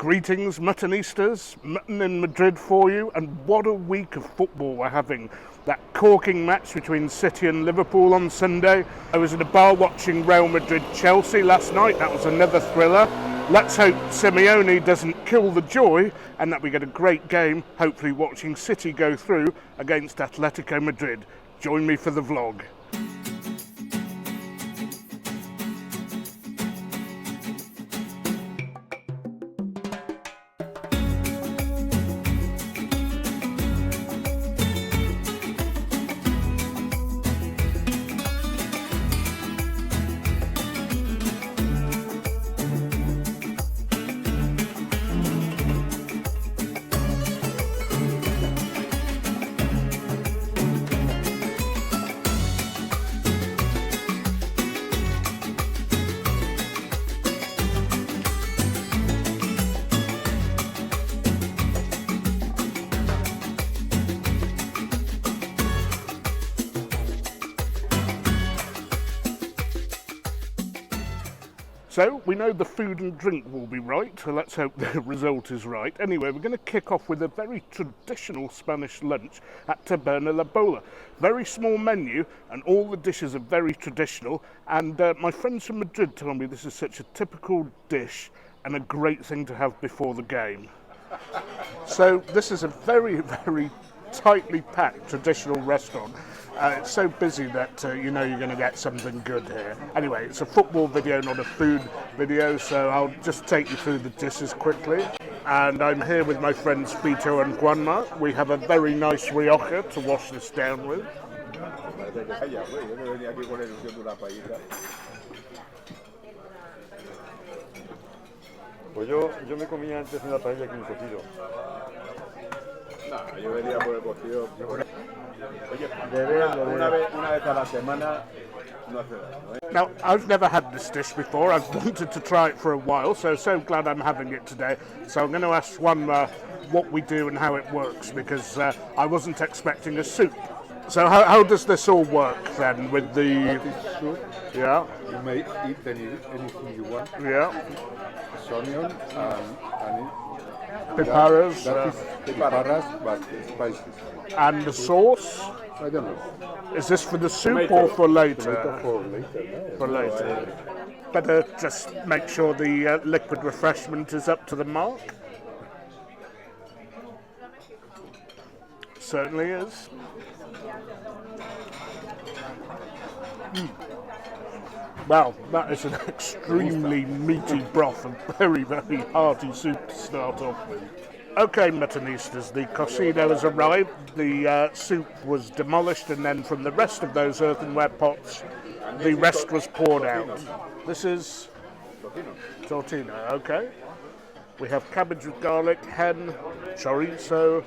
Greetings, Muttonistas, Mutton in Madrid for you, and what a week of football we're having. That corking match between City and Liverpool on Sunday. I was in a bar watching Real Madrid-Chelsea last night. That was another thriller. Let's hope Simeone doesn't kill the joy and that we get a great game, hopefully watching City go through against Atletico Madrid. Join me for the vlog. So, we know the food and drink will be right, so let's hope the result is right. Anyway, we're going to kick off with a very traditional Spanish lunch at Taberna La Bola. Very small menu, and all the dishes are very traditional, and my friends from Madrid told me this is such a typical dish and a great thing to have before the game. So, this is a very, very tightly packed traditional restaurant. It's so busy that you know you're going to get something good here. Anyway, it's a football video, not a food video, so I'll just take you through the dishes quickly. And I'm here with my friends Vito and Juanma. We have a very nice rioja to wash this down with. Pues yo me comía antes una paella con cocido. No, yo venía por el cocido. Oye, una vez a la semana no hace daño, ¿eh? Now, I've never had this dish before. I've wanted to try it for a while, so glad I'm having it today. So I'm going to ask Juanma what we do and how it works, because I wasn't expecting a soup. So how does this all work then with the... Soup. Yeah. You may eat anything you want. Yeah. It's onion and Piparas. that is piparas, but spices. And the sauce? I don't know. Is this for the soup or for later? Tomato for later. For later. Better just make sure the liquid refreshment is up to the mark. Certainly is. Wow, that is an extremely meaty broth and very, very hearty soup to start off with. Okay, Muttonistas, the Cocido has arrived. The soup was demolished, and then from the rest of those earthenware pots, the rest was poured out. This is tortino, okay. We have cabbage with garlic, hen, chorizo,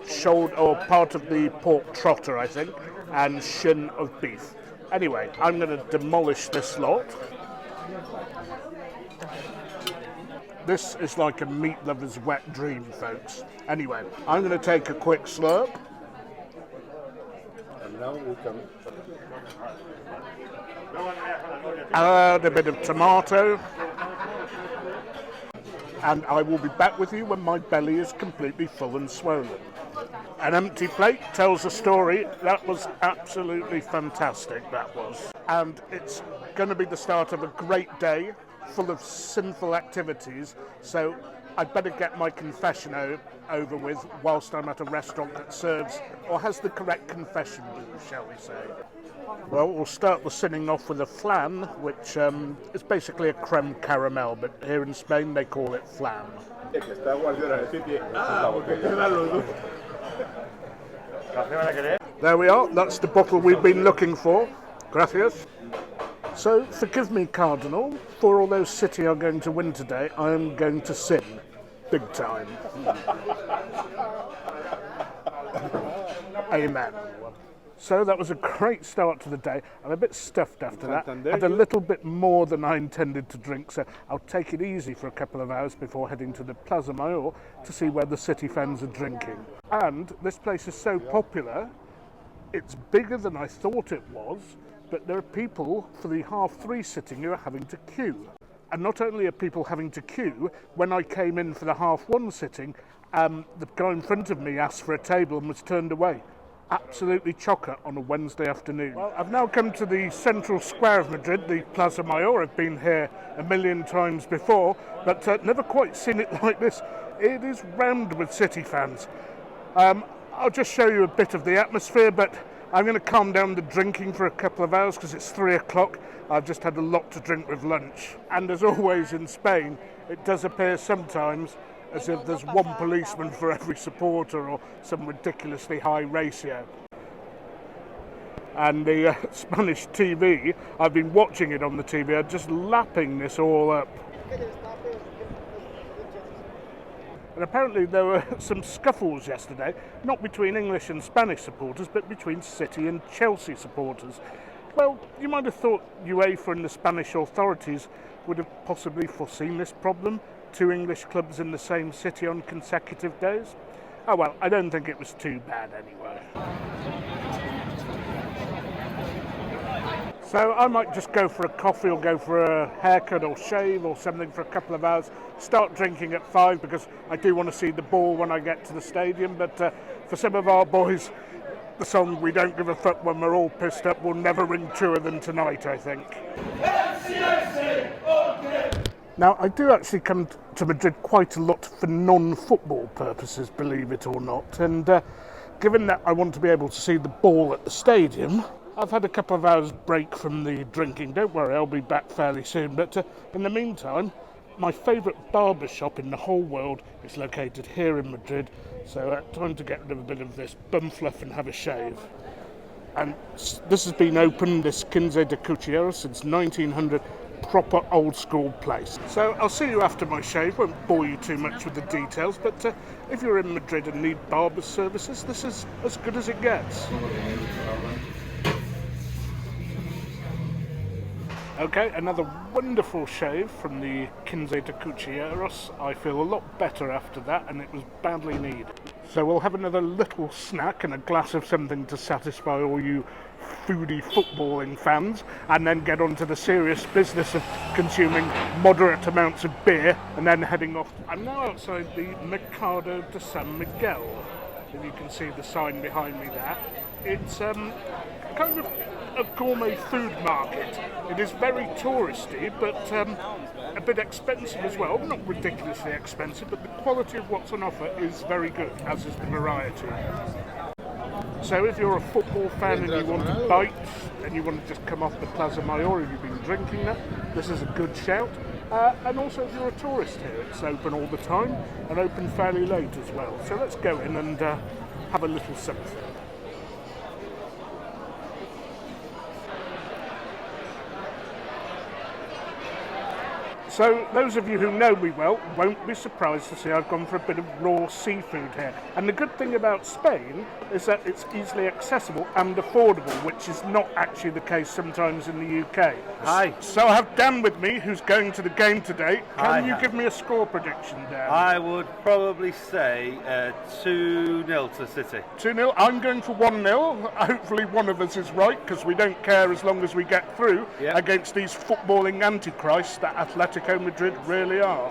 shoulder, or part of the pork trotter, I think, and shin of beef. Anyway, I'm going to demolish this lot. This is like a meat lover's wet dream, folks. Anyway, I'm going to take a quick slurp. And now we can... Add a bit of tomato. And I will be back with you when my belly is completely full and swollen. An empty plate tells a story. That was absolutely fantastic, that was. And it's going to be the start of a great day, full of sinful activities, so I'd better get my confession over with whilst I'm at a restaurant that serves, or has the correct confession booth, shall we say. Well, we'll start the sinning off with a flan, which is basically a creme caramel, but here in Spain they call it flan. There we are, that's the bottle we've been looking for. Gracias. So, forgive me, Cardinal, for although City are going to win today, I am going to sin. Big time. Amen. So that was a great start to the day. I'm a bit stuffed after that. Had a little bit more than I intended to drink, so I'll take it easy for a couple of hours before heading to the Plaza de Mayo to see where the City fans are drinking. And this place is so popular, it's bigger than I thought it was, but there are people for the 3:30 sitting who are having to queue. And not only are people having to queue, when I came in for the half-one sitting, the guy in front of me asked for a table and was turned away. Absolutely chocker on a Wednesday afternoon. Well, I've now come to the central square of Madrid, the Plaza Mayo. I've been here a million times before, but never quite seen it like this. It is rammed with City fans. I'll just show you a bit of the atmosphere, but I'm going to calm down the drinking for a couple of hours because it's 3 o'clock. I've just had a lot to drink with lunch. And as always in Spain, it does appear sometimes as if there's one policeman for every supporter or some ridiculously high ratio. And the Spanish TV, I've been watching it on the TV, I'm just lapping this all up. And apparently there were some scuffles yesterday, not between English and Spanish supporters, but between City and Chelsea supporters. Well, you might have thought UEFA and the Spanish authorities would have possibly foreseen this problem. 2 English clubs in the same city on consecutive days. Oh well, I don't think it was too bad anyway. So I might just go for a coffee or go for a haircut or shave or something for a couple of hours, start drinking at 5 because I do want to see the ball when I get to the stadium, but for some of our boys, the song "We Don't Give a Fuck When We're All Pissed Up" will never ring truer than tonight, I think. Now, I do actually come to Madrid quite a lot for non-football purposes, believe it or not, and given that I want to be able to see the ball at the stadium, I've had a couple of hours break from the drinking. Don't worry, I'll be back fairly soon, but in the meantime, my favourite barber shop in the whole world is located here in Madrid, so time to get rid of a bit of this bum fluff and have a shave. And this has been open, this Kinze de Cuchilleros, since 1900. Proper old school place. So I'll see you after my shave, won't bore you too much with the details, but if you're in Madrid and need barber services, this is as good as it gets. Okay, another wonderful shave from the Kinze de Cuchilleros. I feel a lot better after that, and it was badly needed. So we'll have another little snack and a glass of something to satisfy all you foodie footballing fans, and then get on to the serious business of consuming moderate amounts of beer and then heading off. I'm now outside the Mercado de San Miguel. If you can see the sign behind me there. It's kind of a gourmet food market. It is very touristy, but a bit expensive as well. Not ridiculously expensive, but the quality of what's on offer is very good, as is the variety. So if you're a football fan and you want to bite, and you want to just come off the Plaza Mayo, if you've been drinking that, this is a good shout. And also if you're a tourist here, it's open all the time, and open fairly late as well. So let's go in and have a little something. So those of you who know me well won't be surprised to see I've gone for a bit of raw seafood here. And the good thing about Spain is that it's easily accessible and affordable, which is not actually the case sometimes in the UK. Hi. So I have Dan with me, who's going to the game today. Can you Hi. give me a score prediction, Dan? I would probably say 2-0 to City. 2-0. I'm going for 1-0. Hopefully one of us is right, because we don't care as long as we get through against these footballing antichrists that Atletico Madrid really are.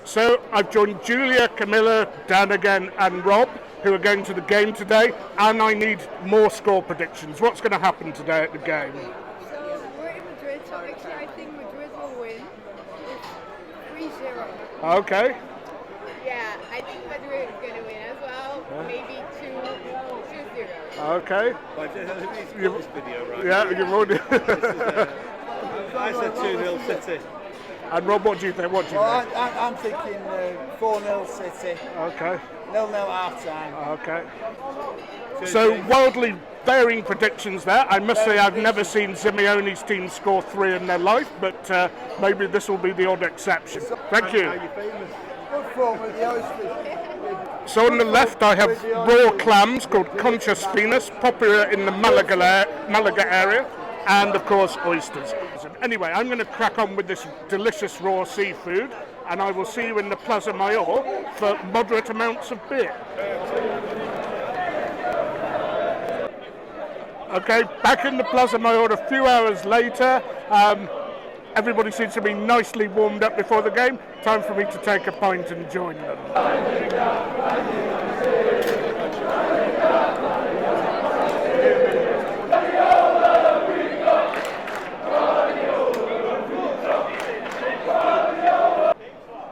So I've joined Julia, Camilla, Dan again, and Rob, who are going to the game today, and I need more score predictions. What's going to happen today at the game? So we're in Madrid, so actually I think Madrid will win. It's 3-0. Okay. Yeah, I think Madrid is going to win as well. Maybe 2-0. Okay. This video, right? Yeah, you've already. I said 2-0 City. And Rob, what do you think? Well, I'm thinking 4-0 City. Okay. 0-0 half time. Okay. So wildly varying predictions there. I must say I've never seen Simeone's team score 3 in their life, but maybe this will be the odd exception. Thank you. Good form with the oysters. So on the left I have raw clams called conchas finas, popular in the Malaga area, and of course oysters. Anyway, I'm going to crack on with this delicious raw seafood, and I will see you in the Plaza Mayor for moderate amounts of beer. Okay, back in the Plaza Mayor a few hours later. Everybody seems to be nicely warmed up before the game. Time for me to take a pint and join them.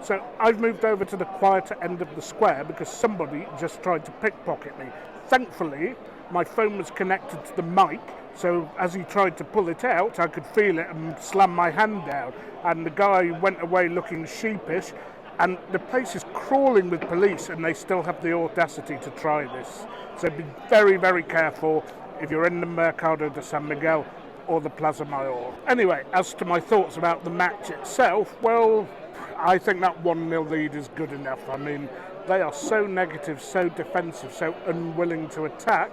So I've moved over to the quieter end of the square because somebody just tried to pickpocket me. Thankfully, my phone was connected to the mic, so as he tried to pull it out, I could feel it and slam my hand down. And the guy went away looking sheepish, and the place is crawling with police, and they still have the audacity to try this. So be very, very careful if you're in the Mercado de San Miguel or the Plaza de Mayo. Anyway, as to my thoughts about the match itself, well, I think that 1-0 lead is good enough. I mean, they are so negative, so defensive, so unwilling to attack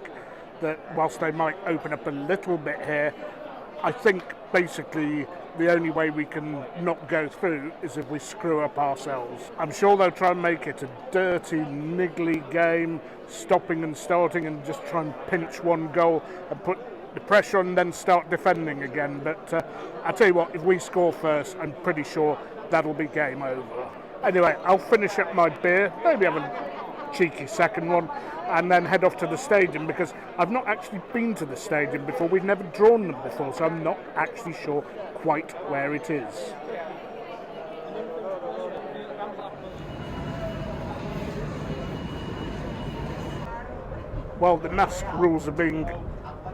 that whilst they might open up a little bit here, I think basically the only way we can not go through is if we screw up ourselves. I'm sure they'll try and make it a dirty, niggly game, stopping and starting and just try and pinch one goal and put the pressure on and then start defending again. But I tell you what, if we score first, I'm pretty sure that'll be game over. Anyway, I'll finish up my beer, maybe have a cheeky second one, and then head off to the stadium because I've not actually been to the stadium before. We've never drawn them before, so I'm not actually sure quite where it is. Well, the mask rules are being,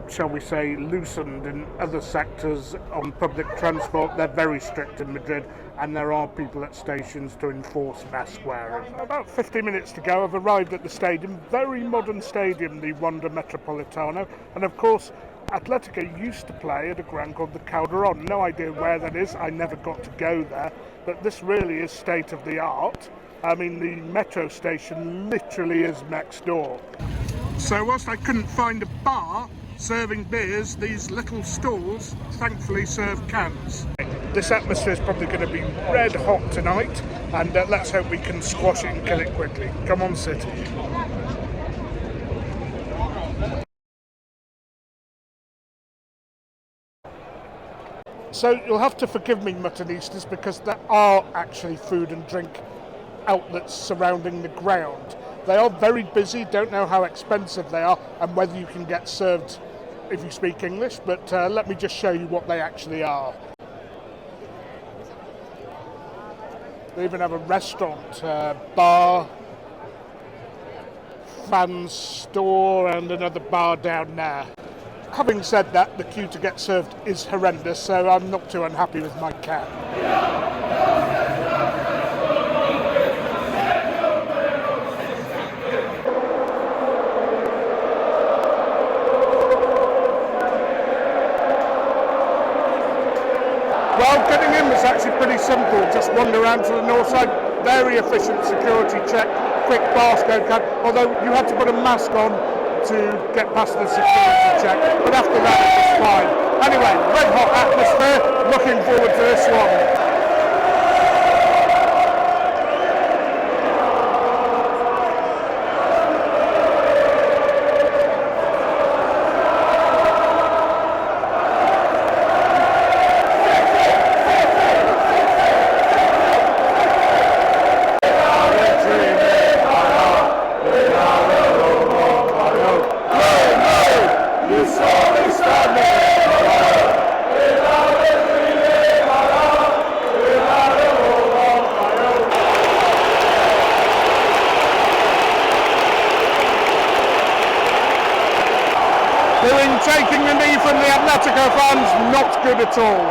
shall we say, loosened in other sectors on public transport. They're very strict in Madrid, and there are people at stations to enforce mask wearing. About 50 minutes to go, I've arrived at the stadium. Very modern stadium, the Wanda Metropolitano, and of course Atletico used to play at a ground called the Calderon. No idea where that is, I never got to go there, but this really is state of the art. I mean, the metro station literally is next door. So whilst I couldn't find a bar serving beers, these little stalls thankfully serve cans. This atmosphere is probably going to be red hot tonight, and let's hope we can squash it and kill it quickly. Come on, City. So you'll have to forgive me, Muttonistas, because there are actually food and drink outlets surrounding the ground. They are very busy, don't know how expensive they are and whether you can get served if you speak English, but let me just show you what they actually are. They even have a restaurant, bar, fan store and another bar down there. Having said that, the queue to get served is horrendous, so I'm not too unhappy with my can. Well, getting in was actually pretty simple. Just wander around to the north side, very efficient security check, quick barcode card, although you had to put a mask on to get past the security check, but after that it was fine. Anyway, red hot atmosphere, looking forward to this one. Taking the knee from the Atletico fans, not good at all.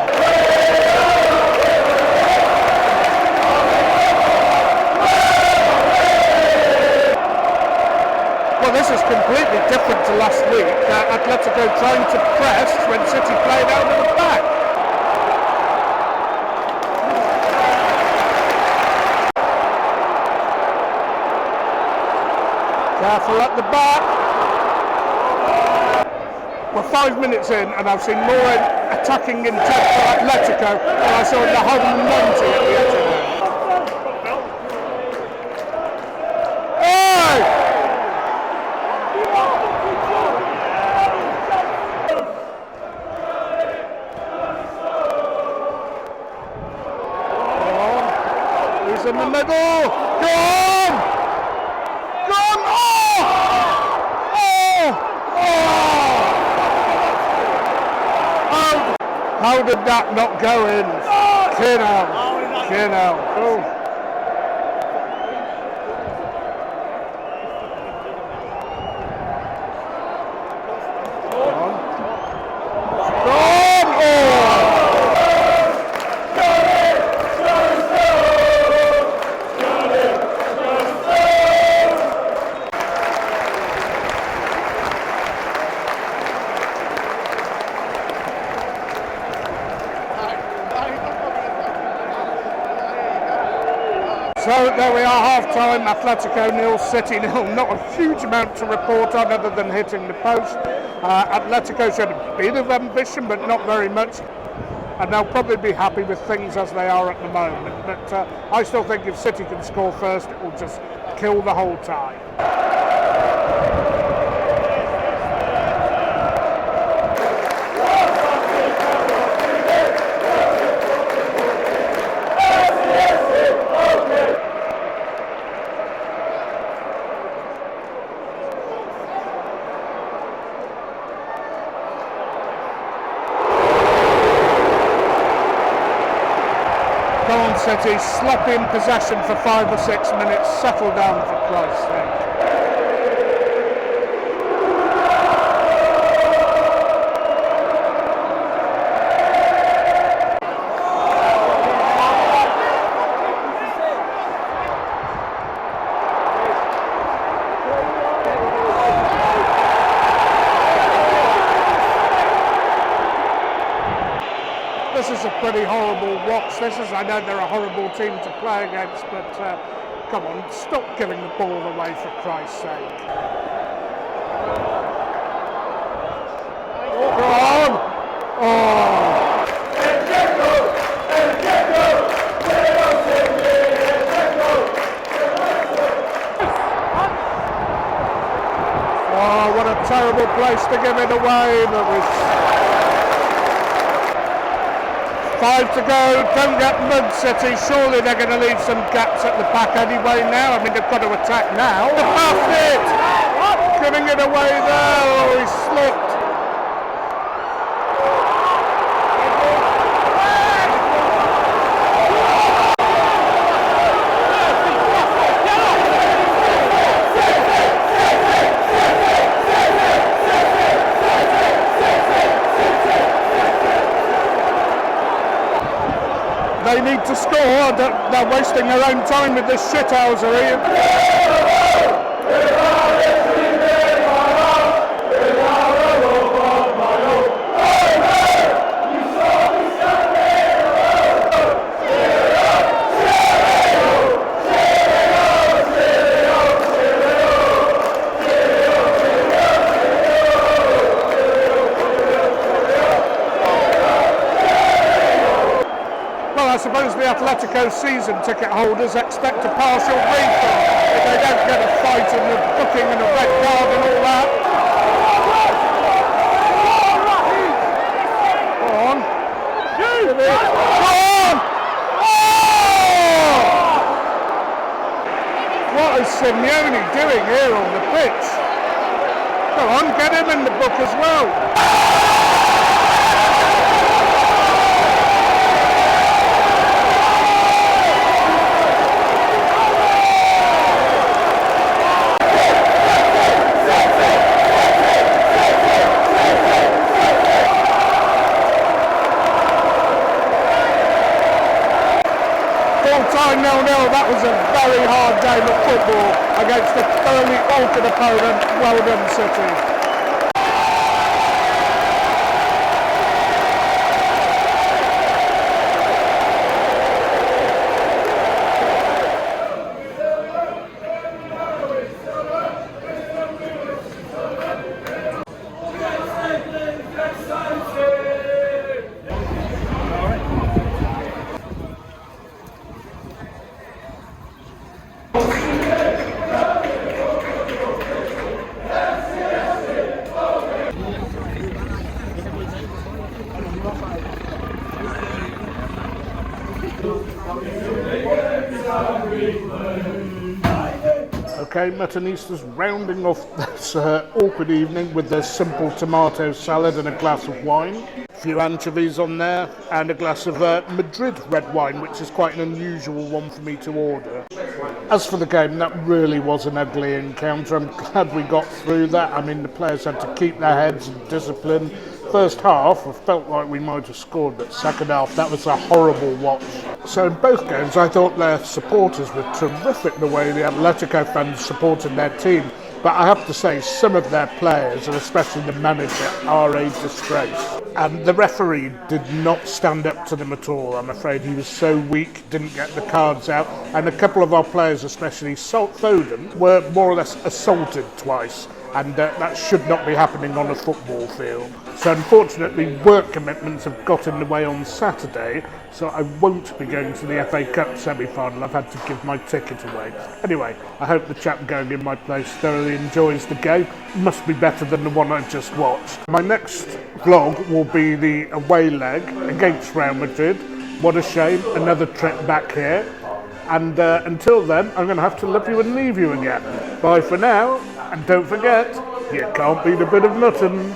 Well, this is completely different to last week. Atletico trying to press when City played out of the back. Careful at the back. We're 5 minutes in and I've seen more attacking intent for Atletico than I saw in the whole 90 at the edge of it. Go on! Go on! Oh! How did that not go in? Kinne. Oh. So there we are, half-time, Atletico 0, City 0. Not a huge amount to report on other than hitting the post. Atletico showed a bit of ambition, but not very much. And they'll probably be happy with things as they are at the moment. But I still think if City can score first, it will just kill the whole tie. City, sloppy in possession for 5 or 6 minutes, settle down for Christ's sake. This is a pretty horrible watch. I know they're a horrible team to play against, but come on, stop giving the ball away for Christ's sake. Go on! Oh! Oh, what a terrible place to give it away, but we... 5 to go, don't get mud, City. Surely they're going to leave some gaps at the back anyway now. I mean, they've got to attack now. Past it! Giving it away there. Oh, he slipped. They need to score. They're wasting their own time with this shithousery. I suppose the Atletico season ticket holders expect a partial refund if they don't get a fight and the booking and a red card and all that. Go on. Go on! Oh! What is Simeone doing here on the pitch? Go on, get him in the book as well. Time 0-0, that was a very hard game of football against a thoroughly altered opponent. Well done, City. Okay, Muttonistas rounding off this awkward evening with their simple tomato salad and a glass of wine. A few anchovies on there and a glass of Madrid red wine, which is quite an unusual one for me to order. As for the game, that really was an ugly encounter. I'm glad we got through that. I mean, the players had to keep their heads and discipline. First half, I felt like we might have scored, but second half, that was a horrible watch. So in both games, I thought their supporters were terrific, the way the Atletico fans supported their team. But I have to say, some of their players, and especially the manager, are a disgrace. And the referee did not stand up to them at all, I'm afraid. He was so weak, didn't get the cards out. And a couple of our players, especially Foden, were more or less assaulted twice. And that should not be happening on a football field. So unfortunately, work commitments have got in the way on Saturday, so I won't be going to the FA Cup semi-final. I've had to give my ticket away. Anyway, I hope the chap going in my place thoroughly enjoys the game. Must be better than the one I just watched. My next vlog will be the away leg against Real Madrid. What a shame, another trip back here. And until then, I'm going to have to love you and leave you again. Bye for now. And don't forget, you can't beat a bit of mutton.